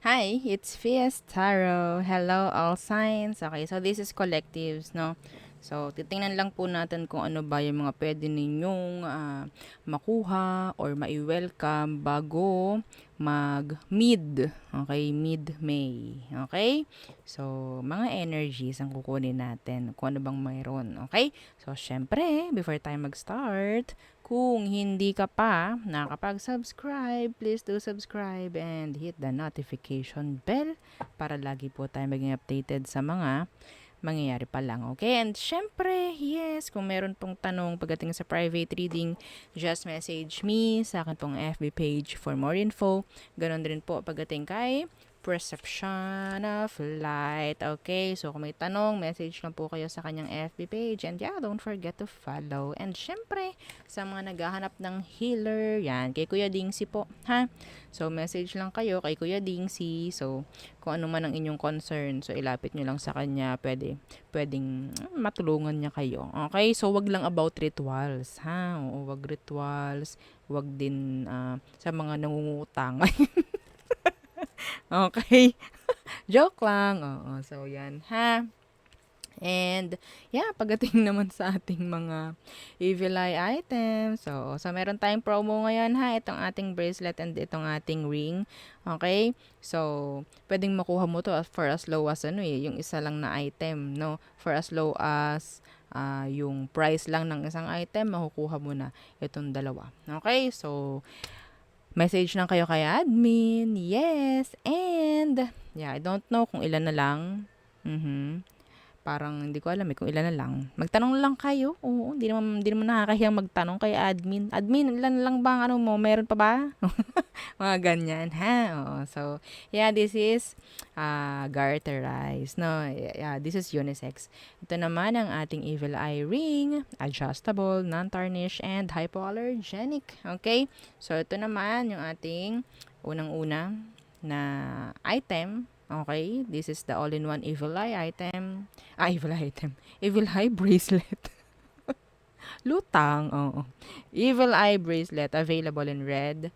Hi, it's Fias Tarot. Hello, all signs. Okay, so this is collectives, no? So, titingnan lang po natin kung ano ba yung mga pwede ninyong makuha or mai-welcome bago mag-mid. Okay, mid-May. Okay? So, mga energies ang kukunin natin kung ano bang mayroon. Okay? So, syempre, before tayo mag-start, kung hindi ka pa nakapag-subscribe, please do subscribe and hit the notification bell para lagi po tayo maging updated sa mga mangyayari pa lang. Okay? And syempre, yes, kung meron pong tanong pagdating sa private reading, just message me sa akin pong FB page for more info. Ganon din po pagdating kay Perception of Light. Okay, so kung may tanong, message lang po kayo sa kanyang FB page. And yeah, don't forget to follow. And syempre, sa mga naghahanap ng healer, yan, kay Kuya Dingsi po, ha? So, message lang kayo kay Kuya Dingsi. So, kung ano man ang inyong concern, so ilapit nyo lang sa kanya, pwedeng matulungan niya kayo. Okay? So, wag lang about rituals, ha? Oo, wag rituals, wag din sa mga nangungutang. Okay? Joke lang. Oo, so yan, ha? And, yeah, pagdating naman sa ating mga evil eye items. So meron tayong promo ngayon, ha? Itong ating bracelet and itong ating ring. Okay? So, pwedeng makuha mo to for as low as yung isa lang na item, no? For as low as yung price lang ng isang item, makukuha mo na itong dalawa. Okay? So, message lang kayo kay admin. Yes. And, yeah, I don't know kung ilan na lang. Parang hindi ko alam kung ilan na lang. Magtanong lang kayo. Oo, hindi naman nakakahiyang magtanong kay admin. Admin, ilan lang ba ang ano mo? Meron pa ba? Mga ganyan, ha? Oo. So, yeah, this is garterized. No, yeah, this is unisex. Ito naman ang ating evil eye ring, adjustable, non-tarnish, and hypoallergenic. Okay? So, ito naman yung ating unang-una na item. Okay, this is the all-in-one evil eye item. Evil eye item. Evil eye bracelet. Lutang, oo. Evil eye bracelet available in red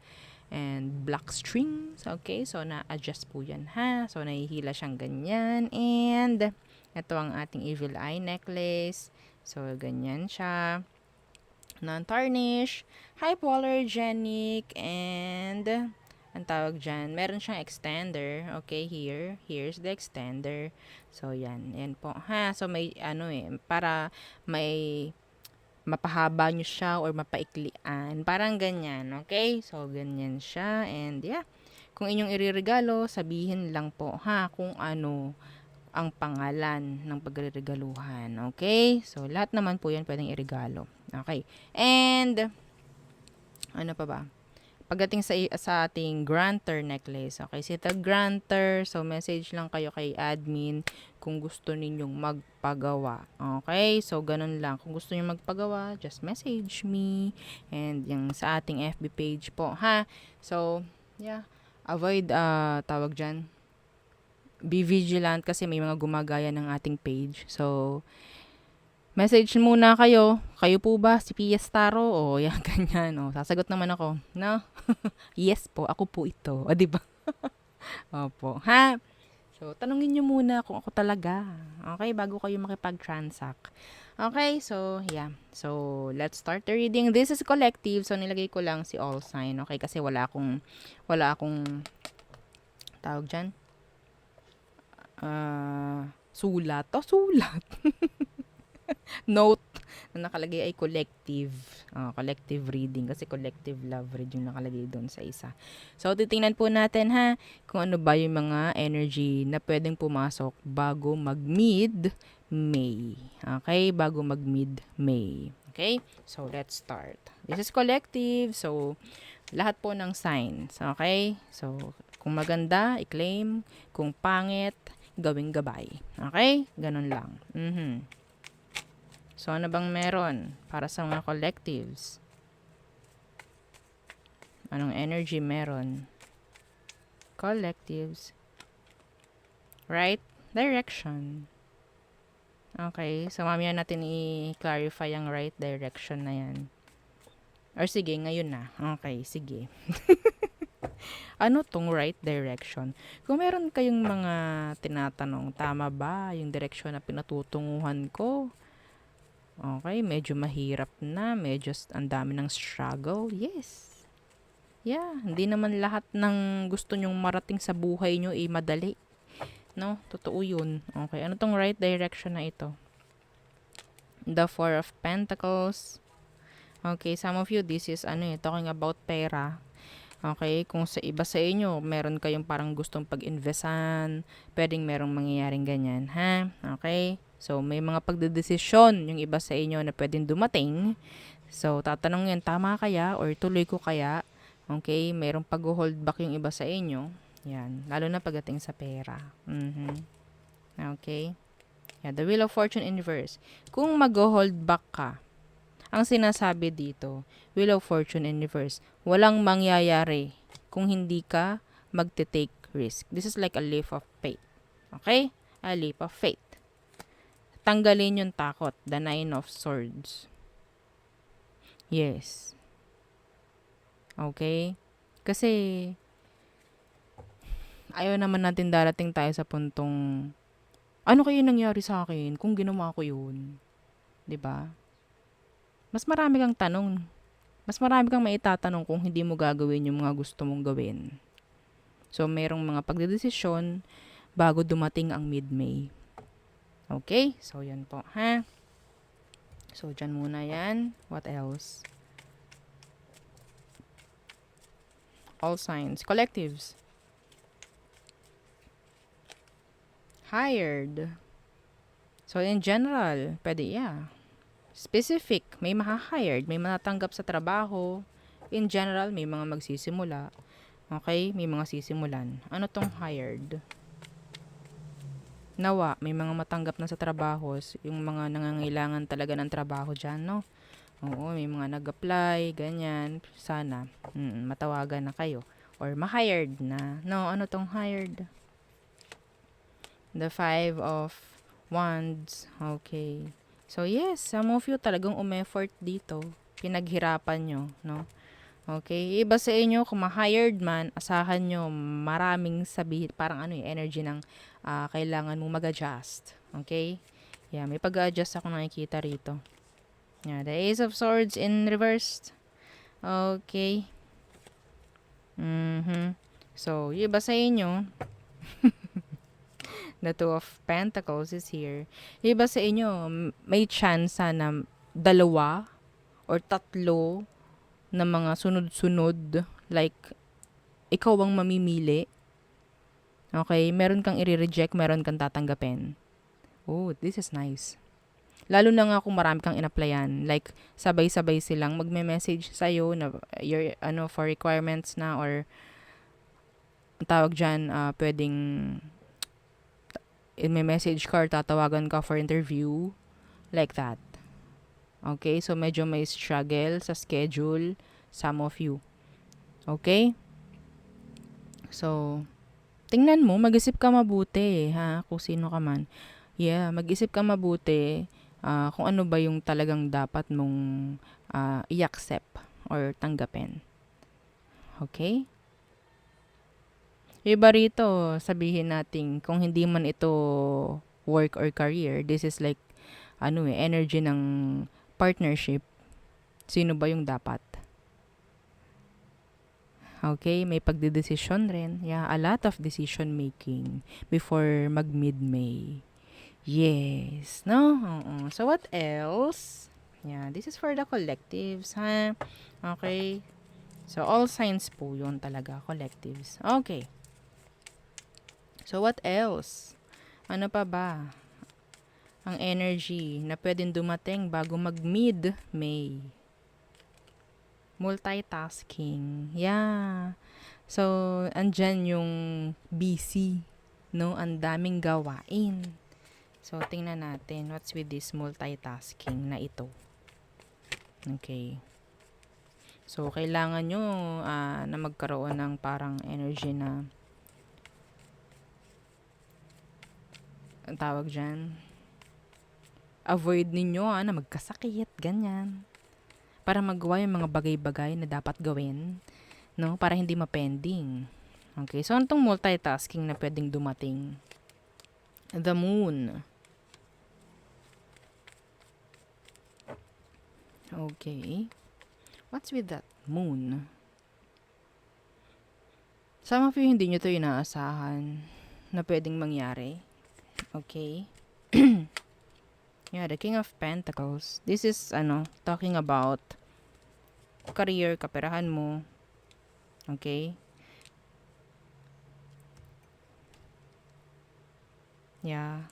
and black strings. Okay, so na-adjust po yan, ha. So, nahihila siyang ganyan. And, ito ang ating evil eye necklace. So, ganyan siya. Non-tarnish, hypoallergenic, and ang tawag dyan, meron siyang extender. Okay, here's the extender. So, yan po, ha. So, may, para may mapahaba nyo siya or mapaiklian. Parang ganyan, okay? So, ganyan siya. And, yeah, kung inyong iririgalo, sabihin lang po, ha, kung ano ang pangalan ng pagreregaluhan. Okay? So, lahat naman po yan pwedeng irigalo. Okay. And, ano pa ba? Pagdating sa ating granter necklace, okay, si the granter, so message lang kayo kay admin kung gusto ninyong magpagawa. Okay, so ganun lang. Kung gusto niyo magpagawa, just message me. And yung sa ating FB page po, ha. So, yeah, avoid, tawag dyan, be vigilant kasi may mga gumagaya ng ating page. So, message muna kayo. Kayo po ba si Pia Staro? O, yan, ganyan. O, sasagot naman ako. No? Yes po, ako po ito. O, diba? Opo. Ha? So, tanungin nyo muna kung ako talaga. Okay? Bago kayo makipag-transact. Okay? So, yeah. So, let's start the reading. This is collective. So, nilagay ko lang si all sign. Okay? Kasi wala akong tawag dyan. Sulat. Sulat. Note na nakalagay ay collective. Collective reading kasi collective love read yung nakalagay doon sa isa. So, titingnan po natin, ha, kung ano ba yung mga energy na pwedeng pumasok bago mag-mid-May. Okay? Bago mag-mid-May. Okay? So, let's start. This is collective. So, lahat po ng signs. Okay? So, kung maganda, i-claim. Kung pangit, gawing gabay. Okay? Ganun lang. So, ano bang meron para sa mga collectives? Anong energy meron? Collectives. Right direction. Okay. So, mamaya natin i-clarify ang right direction na yan. Or sige, ngayon na. Okay, sige. Ano tong right direction? Kung meron kayong mga tinatanong, tama ba yung direksyon na pinatutunguhan ko? Okay, medyo mahirap na, medyo ang dami ng struggle. Yes. Yeah, hindi naman lahat ng gusto nyong marating sa buhay nyo madali. No? Totoo yun. Okay, ano tong right direction na ito? The Four of Pentacles. Okay, some of you, this is talking about pera. Okay, kung sa iba sa inyo, meron kayong parang gustong pag-investan, pwedeng merong mangyayaring ganyan, ha? Okay? So, may mga pagdedesisyon yung iba sa inyo na pwedeng dumating. So, tatanong yan, tama kaya or tuloy ko kaya? Okay, merong pag-hold back yung iba sa inyo. Yan, lalo na pagdating sa pera. Okay? Yeah, the Wheel of Fortune in reverse. Kung mag-hold back ka, ang sinasabi dito, Wheel of Fortune in reverse, walang mangyayari kung hindi ka magte-take risk. This is like a leap of faith. Okay? A leap of faith. Tanggalin yung takot. The Nine of Swords. Yes. Okay? Kasi, ayaw naman natin darating tayo sa puntong, ano kayo nangyari sa akin kung ginawa ko yun? 'Di ba? Mas marami kang tanong. Mas marami kang maitatanong kung hindi mo gagawin yung mga gusto mong gawin. So, merong mga pagdedesisyon bago dumating ang mid-May. Okay? So, yan po, ha? So, dyan muna yan. What else? All signs. Collectives. Hired. So, in general, pwede, yeah. Specific, may maha-hired, may matatanggap sa trabaho. In general, may mga magsisimula. Okay? May mga sisimulan. Ano tong hired? Nawa, may mga matanggap na sa trabaho. Yung mga nangangailangan talaga ng trabaho dyan, no? Oo, may mga nag-apply, ganyan. Sana, matawagan na kayo. Or ma-hired na. No, ano tong hired? The Five of Wands. Okay. So, yes, some of you talagang umeffort dito. Pinaghirapan nyo, no? Okay? Iba sa inyo, kung ma-hired man, asahan nyo maraming sabihin, parang energy ng kailangan mo mag-adjust. Okay? Yeah, may pag-adjust ako nakikita rito. Yeah, the Ace of Swords in reversed. Okay. So, yung iba sa inyo, the Two of Pentacles is here. Yung iba sa inyo, may chance na dalawa or tatlo na mga sunod-sunod. Like, ikaw ang mamimili. Okay? Meron kang i-reject, meron kang tatanggapin. Oh, this is nice. Lalo na nga kung marami kang in-applyan. Like, sabay-sabay silang magme-message sa'yo na your, for requirements na or tawag dyan, pwedeng may message ka or tatawagan ka for interview. Like that. Okay? So, medyo may struggle sa schedule. Some of you. Okay? So, tingnan mo, mag-isip ka mabuti, ha? Kung sino ka man. Yeah, mag-isip ka mabuti kung ano ba yung talagang dapat mong i-accept or tanggapin. Okay? Iba rito, sabihin natin, kung hindi man ito work or career, this is like, energy ng partnership. Sino ba yung dapat? Okay, may pagdedesisyon rin. Yeah, a lot of decision making before mag mid-May. Yes, no? So, what else? Yeah, this is for the collectives, ha? Okay. So, all signs po yun talaga, collectives. Okay. So, what else? Ano pa ba? Ang energy na pwedeng dumating bago mag mid-May. Multitasking. Yeah. So, andyan yung busy, no? Ang daming gawain. So, tingnan natin what's with this multitasking na ito. Okay. So, kailangan nyo na magkaroon ng parang energy na ang tawag dyan, avoid ninyo na magkasakit, ganyan. Para magawa yung mga bagay-bagay na dapat gawin. no? Para hindi ma-pending. Okay, so ano tong multitasking na pwedeng dumating? The moon. Okay. What's with that moon? Some of you, hindi nyo to inaasahan na pwedeng mangyari. Okay? Yeah, the King of Pentacles. This is, talking about career, kaperahan mo. Okay? Yeah.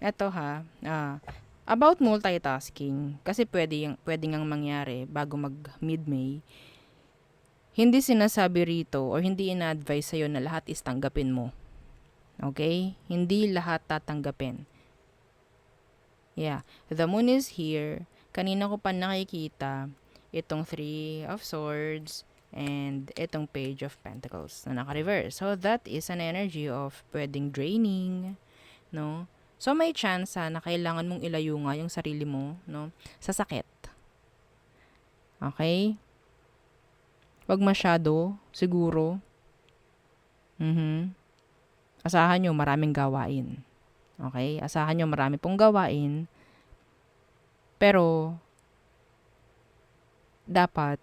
Eto ha, about multitasking, kasi pwede ngang mangyari bago mag mid-May. Hindi sinasabi rito or hindi ina-advise sa'yo na lahat is tanggapin mo. Okay? Hindi lahat tatanggapin. Yeah. The moon is here. Kanina ko pa nakikita itong Three of Swords and itong Page of Pentacles na naka-reverse. So, that is an energy of pwedeng draining, no? So, may chance na kailangan mong ilayo nga yung sarili mo, no? Sa sakit. Okay? Wag masyado, siguro. Asahan nyo, maraming gawain. Okay? Asahan nyo, marami pong gawain. Pero, dapat,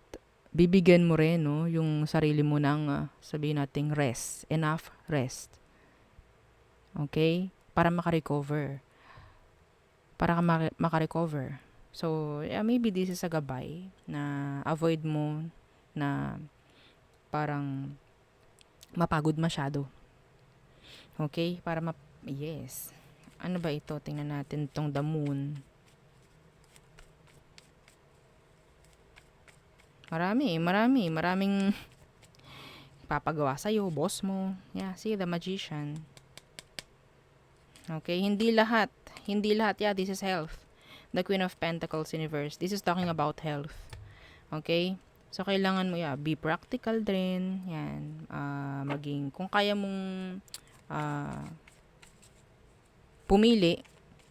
bibigyan mo rin, no, yung sarili mo ng, sabihin nating rest. Enough rest. Okay? Para makarecover. Para ka makarecover. So, yeah, maybe this is a gabay na avoid mo na parang mapagod masyado. Okay? Para yes. Ano ba ito? Tingnan natin tong the moon. Maraming papagawa sa'yo, boss mo. Yeah, see, the Magician. Okay? Hindi lahat. Yeah, this is health. The Queen of Pentacles Universe. This is talking about health. Okay? So, kailangan mo, be practical din. Yan. Maging, kung kaya mong pumili,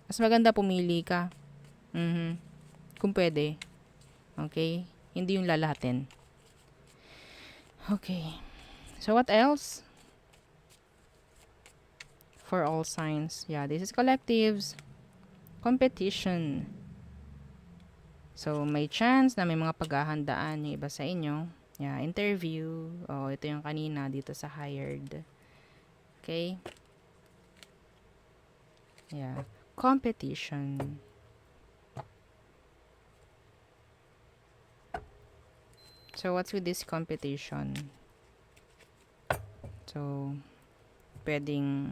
mas maganda pumili ka. Kung pwede. Okay? Hindi yung lalahatin. Okay. So, what else? For all signs. Yeah, this is collectives. Competition. So, may chance na may mga paghahandaan yung iba sa inyo. Yeah, interview. Ito yung kanina dito sa hired. Okay? Yeah. Competition. So, what's with this competition? So, pwedeng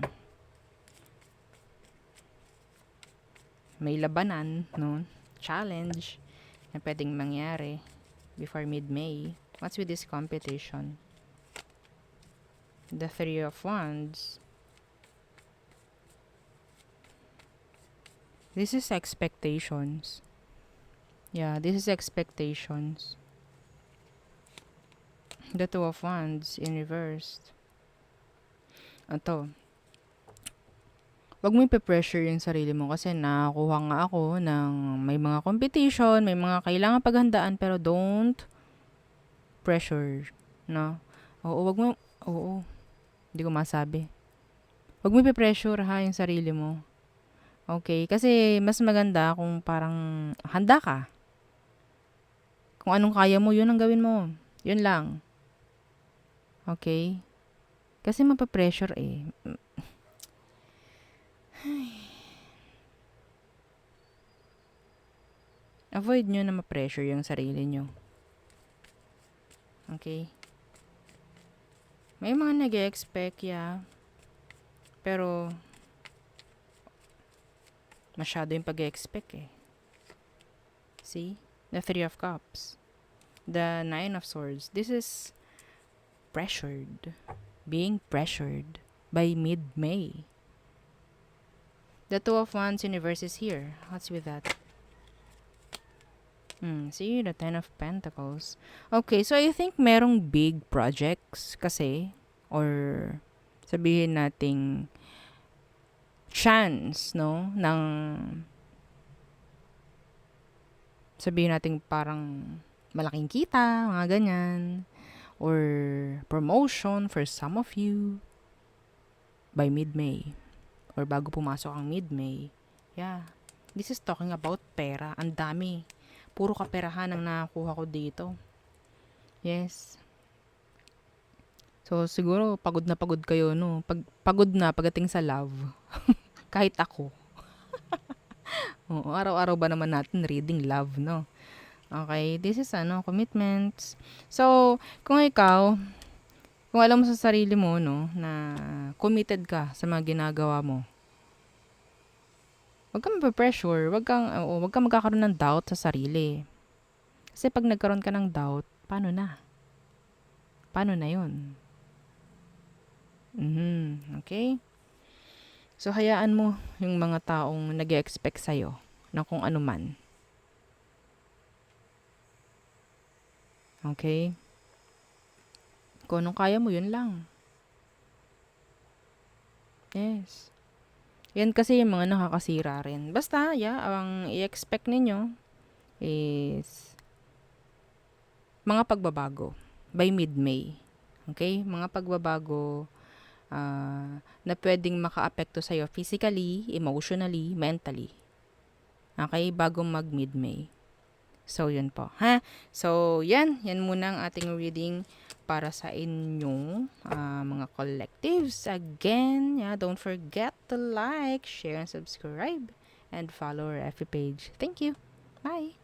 may labanan, no? Challenge na pwedeng mangyari before mid-May. What's with this competition? The Three of Wands. This is expectations. Yeah, this is expectations. The Two of Wands in reversed. Ito. Wag mo ipe-pressure yung sarili mo kasi nakakuha nga ako ng may mga competition, may mga kailangan paghandaan, pero don't pressure, no? Hindi ko masabi. Wag mo ipe-pressure ha yung sarili mo. Okay? Kasi mas maganda kung parang handa ka. Kung anong kaya mo, yun ang gawin mo. Yun lang. Okay? Kasi mapapressure eh. Avoid nyo na ma-pressure yung sarili nyo. Okay? May mga nag-expect, yeah. Pero, masyado yung pag-expect eh. See? The Three of Cups. The Nine of Swords. This is pressured. Being pressured by mid-May. The Two of Wands Universe is here. What's with that? See, the Ten of Pentacles. Okay, so I think merong big projects kasi, or sabihin nating chance, no, ng sabihin nating parang malaking kita, mga ganyan. Or promotion for some of you by mid-May. Or bago pumasok ang mid-May. Yeah. This is talking about pera. Ang dami. Puro kaperahan ang nakakuha ko dito. Yes. So, siguro, pagod na pagod kayo, no? Pagod na pagdating sa love. Kahit ako. Oo, araw-araw ba naman natin reading love, no? Okay, this is commitments. So, kung ikaw, kung alam mo sa sarili mo, no, na committed ka sa mga ginagawa mo, wag kang mape-pressure, wag kang magkakaroon ng doubt sa sarili. Kasi pag nagkaroon ka ng doubt, paano na? Paano na yun? Okay? So, hayaan mo yung mga taong nag-expect sa'yo na kung ano man. Okay? Kung anong kaya mo, yun lang. Yes. Yan kasi yung mga nakakasira rin. Basta, ang i-expect ninyo is mga pagbabago by mid-May. Okay? Mga pagbabago na pwedeng maka-apekto sa'yo physically, emotionally, mentally. Okay? Bago mag-mid-May. So, yun po. Ha? So, yan. Yan muna ang ating reading para sa inyong mga collectives. Again, don't forget to like, share, and subscribe. And follow our FB page. Thank you. Bye!